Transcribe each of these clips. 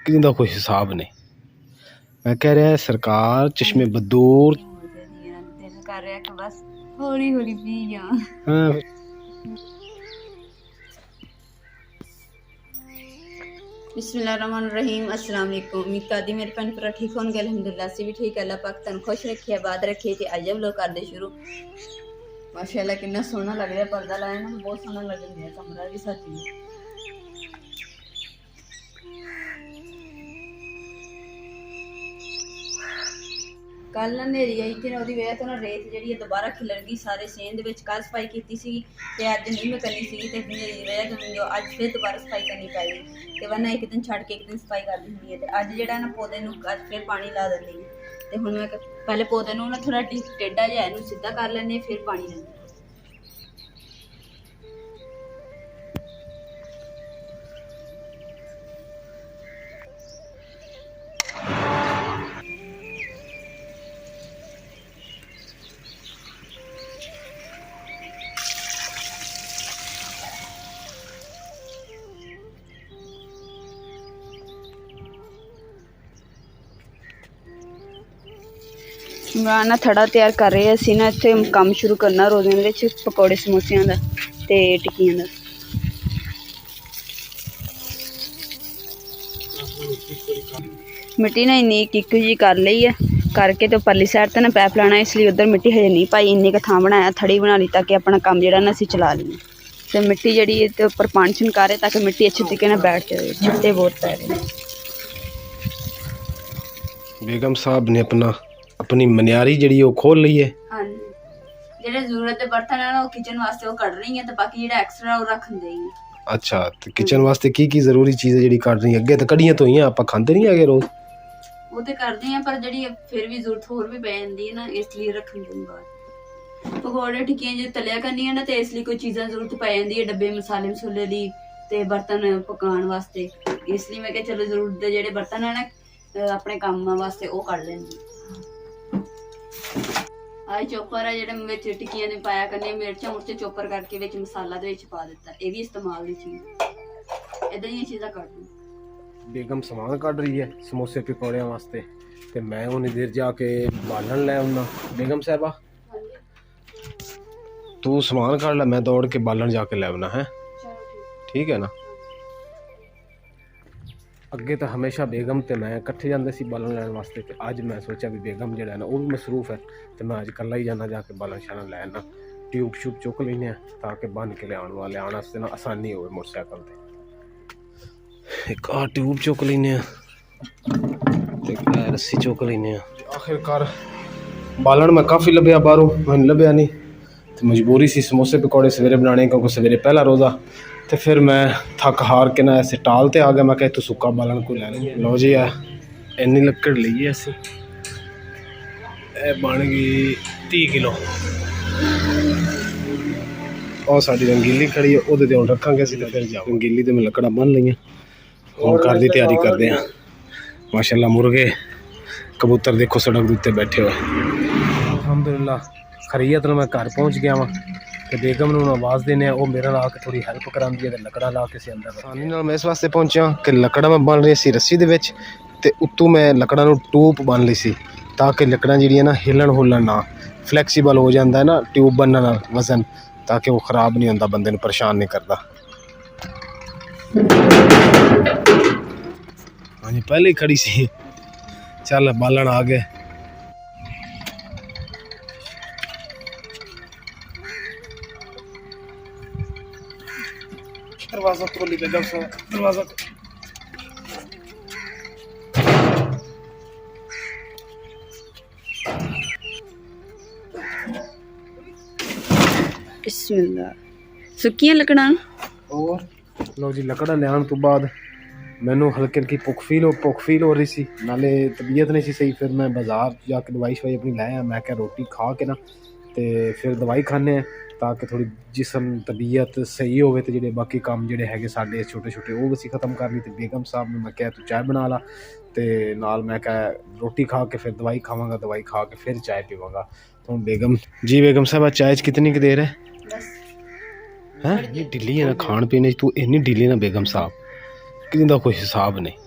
किसी का कोई हिसाब नहीं। मैं कह रहा है सरकार चश्मे बदूर दिल कर रहा है कि बस हौली हौली पी जा। बिस्मिल्लाहिर्रहमानिर्रहीम। अस्सलाम वालेकुम। उम्मीद करदी मेरे भैन भरा ठीक होंगे। अल्हम्दुलिल्लाह असी भी ठीक है। अल्लाह पाक तन खुश रखे आबाद रखे। ते अज लोग करदे शुरू। माशाअल्लाह कितना सोहना लग रहा पर्दा लाया ना, बहुत सोहना लग रहा है। कमरा भी सजी कल ना नेरी आई थी, वजह तो ना रेत जी दोबारा खिलर गई सारे सेन कल सफाई की अज नहीं मैं करनी सी नेरी की वजह तो अज फिर दोबारा सफाई करनी पै गई। वरना एक दिन छड़ के एक दिन सफाई कर दी है। अज जो ना पौधे अज फिर पानी ला देंगे। तो हूँ मैं पहले पौधे ना थोड़ा टेढ़ा जिहा इनू सीधा कर लें, फिर पानी लें। इमरान ना थड़ा तैयार कर रहे हैं। असीं ना इत्थे काम शुरू करना रोज़ां दे विच पकौड़े समोसियां दा ते टिक्कियां दा। मिट्टी ना इन्नी किक जी कर ली है करके तो परली साइड तो ना पैप लाना, इसलिए उधर मिट्टी हजे नहीं पाई। इन्नी का थां बनाया थड़ी बना ली ताकि अपना काम जो ना असीं चला लीए। तो मिट्टी जी तो उपर पानी छिनका रहे ताकि मिट्टी अच्छे तरीके बैठ जाए। छत्ते बहुत पै रहे। बेगम साहब ने अपनी मनियारी जी खोल ली है। हाँ जी, जेडे जरूरत के बर्तन है ना वो किचन वास्ते वो कढ़ रही है, तो बाकी जेडा एक्स्ट्रा वो रख देंगे। अच्छा, तो किचन वास्ते की जरूरी चीज़ है जी कढ़ रही अगे तो कढ़ियां तो ही आप खाते नहीं है रोज। वो तो करते हैं पर जी फिर भी जरूरत होर भी पै जाती है ना, इसलिए रखनी दिन बाद। पकौड़े टिक्कियां जो तलिया करनी है ना, तो इसलिए कोई चीज़ां जरूरत पै जाती है, डब्बे मसाले मसूले दी ते बर्तन पकाने वास्ते। इसलिए मैं क्या चलो जरूरत के जेडे बर्तन है ना अपने काम वास्ते वो कढ़ लेंगी। आई चोपर है जेडे टिक्कियां ने पाया करनी, मिर्चा मुर्च चोपर करके विच मसाला दे विच पा दिता। ये भी इस्तेमाल दी चीज़ इदां दी चीज़ां कढ़ लूं। बेगम सामान कढ़ रही है समोसे पकौड़ियां वास्ते, ते मैं उन्नी देर जाके बालन लै आउना। बेगम साहबा तू समान कढ़ लै, मैं दौड़ के बालन जाके लै आउना है। ठीक है ना। अगे तो हमेशा बेगम ते मैं इकट्ठे जाते सी बालन लैन वास्ते, ते अज मैं सोचा भी बेगम जो है ना वो भी मसरूफ है, तो मैं अज कला ही जाना जाके बालन शालन लै आना। ट्यूब श्यूब चुक लेने ताकि बन के लिया वाले आने ना आसानी हो मोटरसाइकिल से। एक ट्यूब चुक लेने रस्सी चुक लेने। आखिरकार बालन मैं काफ़ी लभ्या बाहरों, मैंने लभ्या नहीं, तो मजबूरी सी समोसे पकौड़े सवेरे बनाने, क्योंकि सवेरे पहला रोज़ा। तो फिर मैं थक हार के ना ऐसे टाल ते आ गया। मैं तू सुक्का बालन को लै लें। लो जी है इन्नी लकड़ ली असी, बन गई 30 किलो। और साड़ी रंगीली खड़ी है, वो हम रखा असी। तो फिर जाओ रंगीली तो मैं लकड़ा बन ली हम घर की तैयारी करते हैं। माशाल्लाह मुर्गे कबूतर देखो सड़क के उत्ते बैठे हुए। अलहमदुलिल्लाह खरीयत मैं घर पहुँच गया वहाँ, तो बेगम ने आवाज़ देने वो मेरे ला के थोड़ी हैल्प कराती है। तो लकड़ा ला के अंदर आसानी मैं इस वास्ते पहुँचा कि लकड़ा मैं बन रही सी रस्सी दे विच, ते उत्तों मैं लकड़ा नूं टूप बन ली सी ताकि लकड़ा जी ना हिलन हुलन ना, फ्लैक्सीबल हो जाता है ना ट्यूब बनने नाल वजन, ताकि वो खराब नहीं होता, बंदे नूं परेशान नहीं करता। हाँ जी पहले ही खड़ी सी। चल बालन आ गए। दरवाजा खोली बेगम साहब, दरवाजा बिस्मिल्लाह। सुक्कियां लकड़ां और लो जी लकड़ा लियान तो बाद मैनू हल्की हल्की भुख फील हो रही सी, नाले तबीयत नहीं सी सही। फिर मैं बाजार जाके दवाई शवाई अपनी लाया। मैं क्या रोटी खा के ना तो फिर दवाई खाने ताकि थोड़ी जिसम तबीयत सही हो, तो जो बाकी काम जोड़े है साढ़े छोटे छोटे वो असी खत्म कर ली। तो बेगम साहब ने मैं क्या तू चाय बना ला, तो नाल मैं क्या रोटी खा के फिर दवाई खावांगा, दवाई खा के फिर चाय पीवांगा। तो बेगम जी बेगम साहब चाय कितनी की देर है? हैं ढिली है ना खान पीने, तू इन्नी ढिली ना बेगम साहब, किसी का कोई हिसाब नहीं।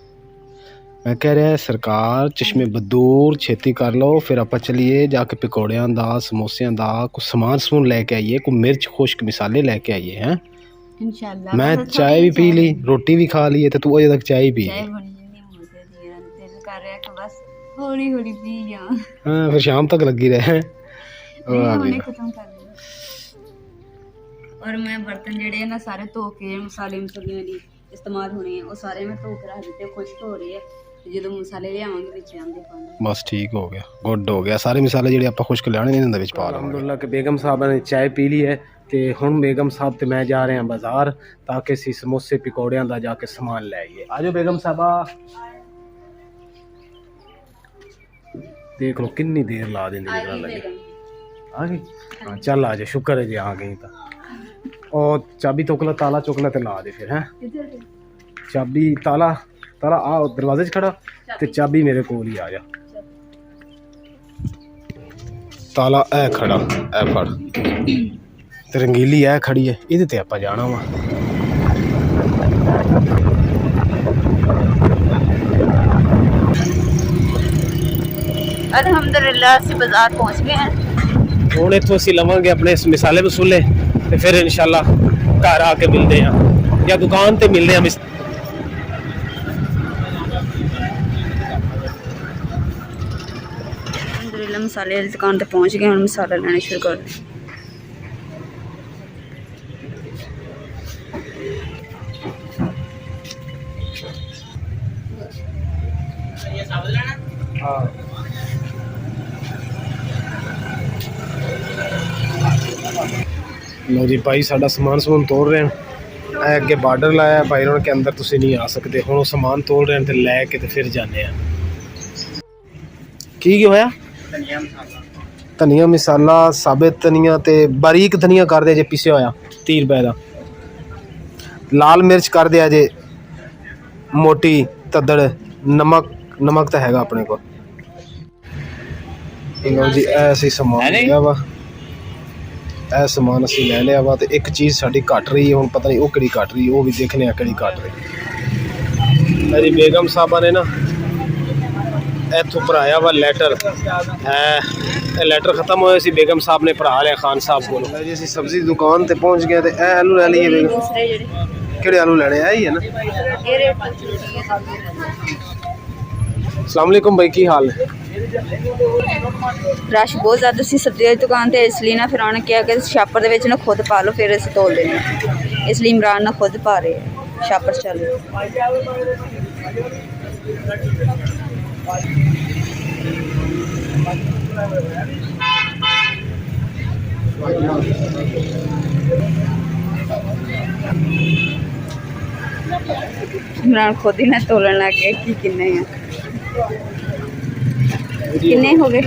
ਮੈਂ ਕਹਿ ਰਿਹਾ ਸਰਕਾਰ ਚਸ਼ਮੇ ਬਦੂਰ ਛੇਤੀ ਕਰ ਲਓ, ਫਿਰ ਆਪਾਂ ਚਲੀਏ ਜਾ ਕੇ ਪਕੌੜਿਆਂ ਦਾ ਸਮੋਸਿਆਂ ਦਾ ਕੁਝ ਸਮਾਨ ਲੈ ਕੇ ਆਈਏ, ਕੋਈ ਮਿਰਚ ਖੁਸ਼ਕ ਮਸਾਲੇ ਲੈ ਕੇ ਆਈਏ। ਹੈ इंशाल्लाह ਮੈਂ ਚਾय ਵੀ ਪੀ ਲਈ, ਰੋਟੀ ਵੀ ਖਾ ਲਈ ਤੇ ਤੂੰ ਅਜੇ ਤੱਕ ਚਾय ਪੀ चाय ਲਈ। बनी नहीं मुझे दिल कर रहा है कि बस हौली हौली पी जाऊं। ਹਾਂ ਫਿਰ ਸ਼ਾਮ ਤੱਕ ਲੱਗੀ ਰਹੇ। हमने खत्म कर लिया। और मैं बर्तन जेडे ना सारे धो के मसाले मसूलियां दी इस्तेमाल होने हैं, वो सारे मैं धो के रख दिते, खुश्क हो रहे हैं। ਜਦੋਂ ਮਸਾਲੇ ਲਿਆਵਾਂਗੇ ਵਿੱਚ ਆਂਦੇ ਪਾਉਂਦੇ ਬਸ ਠੀਕ ਹੋ ਗਿਆ, ਗੁੱਡ ਹੋ ਗਿਆ। ਸਾਰੇ ਮਸਾਲੇ ਜਿਹੜੇ ਆਪਾਂ ਖੁਸ਼ਕ ਲਿਆਣੇ ਨੇ ਇਹਨਾਂ ਦੇ ਵਿੱਚ ਪਾ ਲਵਾਂਗੇ। ਅਲਹਮਦੁਲਿਲਾ ਕਿ ਬੇਗਮ ਸਾਹਿਬ ਨੇ ਚਾय ਪੀ ਲਈ ਹੈ ਤੇ ਹੁਣ ਬੇਗਮ ਸਾਹਿਬ ਤੇ ਮੈਂ ਜਾ ਰਹੇ ਹਾਂ ਬਾਜ਼ਾਰ ਤਾਂ ਕਿ ਅਸੀਂ ਸਮੋਸੇ ਪਕੌੜਿਆਂ ਦਾ ਜਾ ਕੇ ਸਮਾਨ ਲੈ ਆਈਏ। ਆਜੋ ਬੇਗਮ ਸਾਹਿਬਾ, ਦੇਖ ਲਓ ਕਿੰਨੀ ਦੇਰ ਲਾ ਦਿੰਦੀ ਨਿਕਲਣ ਲੱਗੀ। ਆ ਗਈ? ਹਾਂ ਚੱਲ ਆ ਜਾ, ਸ਼ੁਕਰ ਹੈ ਜੀ ਆ ਗਈ ਤਾਂ। ਉਹ ਚਾਬੀ ਤੋਕਲਾ, ਤਾਲਾ ਚੁੱਕਲਾ ਤੇ ਲਾ ਦੇ ਫਿਰ। ਹੈ ਚਾਬੀ ਤਾਲਾ ਤਾਲਾ ਆ ਦਰਵਾਜ਼ੇ 'ਚ ਖੜਾ ਤੇ ਚਾਬੀ ਮੇਰੇ ਕੋਲ ਹੀ ਆ ਜਾ। ਤਾਲਾ ਐ ਖੜਾ, ਐ ਫੜ ਤੇ ਰੰਗੀਲੀ ਐ ਖੜੀ ਐ, ਇਹਦੇ ਤੇ ਆਪਾਂ ਜਾਣਾ ਵਾ। ਅਲਹਮਦੁਲਿल्लाह ਅਸੀਂ ਬਾਜ਼ਾਰ ਪਹੁੰਚ ਗਏ ਹਾਂ। ਹੁਣ ਇੱਥੋਂ ਅਸੀਂ ਲਵਾਂਗੇ ਆਪਣੇ ਮਸਾਲੇ ਮਸੂਲੇ ਤੇ ਫਿਰ ਇਨਸ਼ਾਅੱਲਾ ਘਰ ਆ ਕੇ ਮਿਲਦੇ ਆ ਜਾਂ ਦੁਕਾਨ ਤੇ ਮਿਲਦੇ ਆ। ਅਲਹਮਦੁਲਿल्लाह ਮਸਾਲੇ ਵਾਲੀ ਦੁਕਾਨ ਤੇ ਪਹੁੰਚ ਗਏ, ਹੁਣ ਮਸਾਲਾ ਲੈਣਾ ਸ਼ੁਰੂ ਕਰ ਦਿੰਦੇ। लो जी भाई साडा समान समून तोड़ रहे हैं। अगे बार्डर लाया भाई उन्होंने के अंदर तुसी नहीं आ सकते। हुण समान तोड़ रहे हैं ते लैके ते फिर जाने की होया। धनिया मसाला साबित धनिया ते बारीक धनिया कर दे जे पिसे होया 30 रुपए का। लाल मिर्च कर दिया जे मोटी तदड़। नमक नमक तो हैगा अपने को। लो जी ऐसी समान लिया वा, ਇਹ ਸਮਾਨ ਅਸੀਂ ਲੈ ਲਿਆ ਵਾ ਤੇ ਇੱਕ ਚੀਜ਼ ਸਾਡੀ ਘਟ ਰਹੀ ਹੈ। ਹੁਣ ਪਤਾ ਨਹੀਂ ਉਹ ਕਿਹੜੀ ਘਟ ਰਹੀ, ਉਹ ਵੀ ਦੇਖਣੇ ਆ ਕਿਹੜੀ ਘਟ ਰਹੀ। ਮੇਰੀ ਬੇਗਮ ਸਾਹਿਬਾ ਨੇ ਨਾ ਇੱਥੋਂ ਭਰਾਇਆ ਵਾ ਲੈਟਰ। ਇਹ ਲੈਟਰ ਖਤਮ ਹੋਇਆ ਸੀ, ਬੇਗਮ ਸਾਹਿਬ ਨੇ ਭਰਾ ਲਿਆ ਖਾਨ ਸਾਹਿਬ ਕੋਲੋਂ। ਜੀ ਅਸੀਂ ਸਬਜ਼ੀ ਦੀ ਦੁਕਾਨ ਤੇ ਪਹੁੰਚ ਗਏ ਤੇ ਇਹ ਆਲੂ ਲੈ ਲਈਏ ਬੇਗਮ। ਕਿਹੜੇ ਆਲੂ ਲੈਣੇ ਆ? ਹੀ ਹੈ ਨਾ। अस्सलाम वालेकुम भाई, की हाल है? रश बहुत ज़्यादा सी सब्जी की दुकान ते, इसलिए ना फिर उन्होंने क्या कि छापर दे विच ना खुद पा लो फिर असीं तोल देने, इसलिए इमरान ना खुद पा रहे हैं छापर। चल इमरान खुद ही ना तोलन लग गए कि किन्ने हैं, किन्ने हो गए।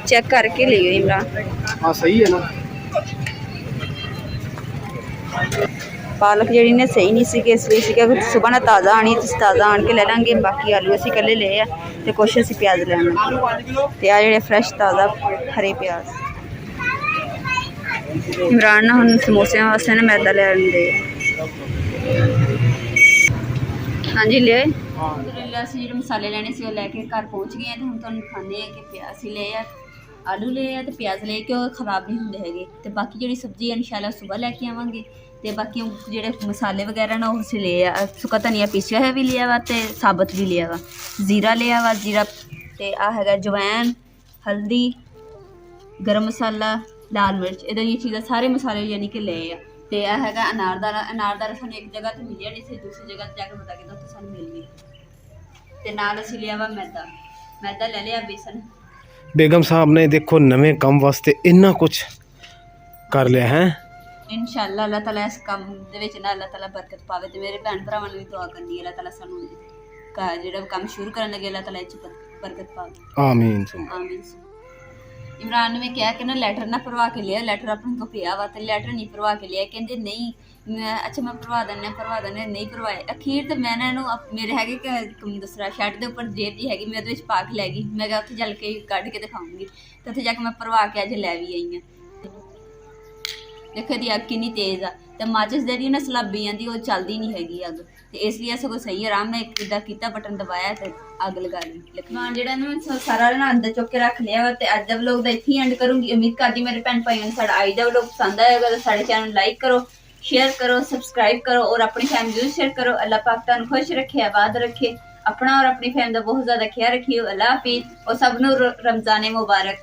चेक करके लियो इमरान। हाँ सही है ना। पालक जी ने सही नहीं सी, इसलिए सुबह ना ताज़ा आनी, ताज़ा आन के ले लेंगे। बाकी आलू असी कल ले तो कुछ असी प्याज ले लेंगे। आ जे फ्रैश ताज़ा हरे प्याज। इमरान ना हम समोसे वास्ते ना मैदा ले आंदे। हाँ जी ले असी जो मसाले लेने से लैके घर पहुँच गए हैं। तो हम तुहानूं दिखाने हैं कि असी ले आलू ले तो प्याज ले के खराब नहीं होंगे हैगे। तो बाकी जी सब्जी इंशाल्लाह सुबह लैके आवांगे। तो बाकी जोड़े मसाले वगैरह ना उस ले सुक्का धनिया पीसिया है भी लिया वा तो साबत भी लिया वा। जीरा लिया वा, जीरा तो आ है जवैन, हल्दी, गरम मसाला, लाल मिर्च, इदा ये चीज़ां सारे मसाले यानी कि ले आ। तो यह है अनारदाना। अनारदाना सानू एक जगह तो मिलिया नहीं सी, दूसरी जगह जाकर पता किया तो सानू मिल गई। तो नाल असीं लिया वा मैदा, मैदा ले लिया, बेसन। बेगम साहब ने देखो नवे काम वास्ते इन्ना कुछ कर लिया है। इंशाअल्लाह अल्लाह ताला इस काम दे विच ना अल्लाह ताला बरकत पावे। ते मेरे भैन भरावां नूं भी दुआ करनी है अल्लाह ताला सानू जेहड़ा काम शुरू करन लगे अल्लाह ताला इच बरकत पावे। आमीन आमीन। ਇਮਰਾਨ ਨੇ ਮੈਂ ਕਿਹਾ ਕਿ ਨਾ ਲੈਟਰ ਨਾ ਭਰਵਾ ਕੇ ਲਿਆ, ਲੈਟਰ ਆਪਣੇ ਕੋਲ ਪਿਆ ਵਾ ਤੇ ਲੈਟਰ ਨਹੀਂ ਭਰਵਾ ਕੇ ਲਿਆ। ਕਹਿੰਦੇ ਨਹੀਂ ਅੱਛਾ ਮੈਂ ਭਰਵਾ ਦਿੰਦੇ ਨਹੀਂ ਭਰਵਾਏ। ਅਖੀਰ ਤੇ ਮੈਂ ਇਹਨਾਂ ਨੂੰ ਮੇਰੇ ਹੈਗੇ ਕਿ ਦੂਸਰਾ ਸ਼ਰਟ ਦੇ ਉੱਪਰ ਜੇਬ ਜੀ ਹੈਗੀ, ਮੈਂ ਉਹਦੇ ਵਿੱਚ ਪਾ ਕੇ ਲੈ ਗਈ। ਮੈਂ ਕਿਹਾ ਉੱਥੇ ਚੱਲ ਕੇ ਕੱਢ ਕੇ ਦਿਖਾਉਂਗੀ ਤੇ ਉੱਥੇ ਜਾ ਕੇ ਮੈਂ ਭਰਵਾ ਕੇ ਅੱਜ ਲੈ ਵੀ ਆਈ ਹਾਂ। ਦੇਖੋ ਇਹਦੀ ਅੱਗ ਕਿੰਨੀ ਤੇਜ਼ ਆ ਤੇ ਮਾਚਿਸ ਜਿਹੜੀ ਨਾ ਸਲਾਬੀ ਜਾਂਦੀ ਉਹ ਚੱਲਦੀ ਨਹੀਂ ਹੈਗੀ ਅੱਗ, ਤੇ ਇਸ ਲਈ ਸਗੋਂ ਸਹੀ ਆਰਾਮ ਨਾਲ ਇੱਦਾਂ ਕੀਤਾ, ਬਟਨ ਦਬਾਇਆ ਤੇ ਅੱਗ ਲਗਾ ਲਈ। ਸਮਾਨ ਜਿਹੜਾ ਨਾ ਸਾਰਾ ਨਾ ਅੰਦਰ ਚੁੱਕ ਕੇ ਰੱਖ ਲਿਆ ਵਾ ਤੇ ਅੱਜ ਦਾ ਵਲੋਗ ਦਾ ਇੱਥੇ ਹੀ ਐਂਡ ਕਰੂੰਗੀ। ਉਮੀਦ ਕਰਦੀ ਮੇਰੇ ਭੈਣ ਭਾਈਆਂ ਨੂੰ ਸਾਡਾ ਅੱਜ ਦਾ ਵਲੋਗ ਪਸੰਦ ਆਏਗਾ ਤਾਂ ਸਾਡੇ ਚੈਨਲ ਨੂੰ ਲਾਈਕ ਕਰੋ, शेयर करो, सब्सक्राइब करो और अपनी फैमिली को शेयर करो। अल्लाह पाक तुहानू खुश रखे, आबाद रखे, अपना और अपनी फैमिली का बहुत ज़्यादा ख्याल रखिए। अल्लाह हाफिज़ और सबनू रमज़ान मुबारक।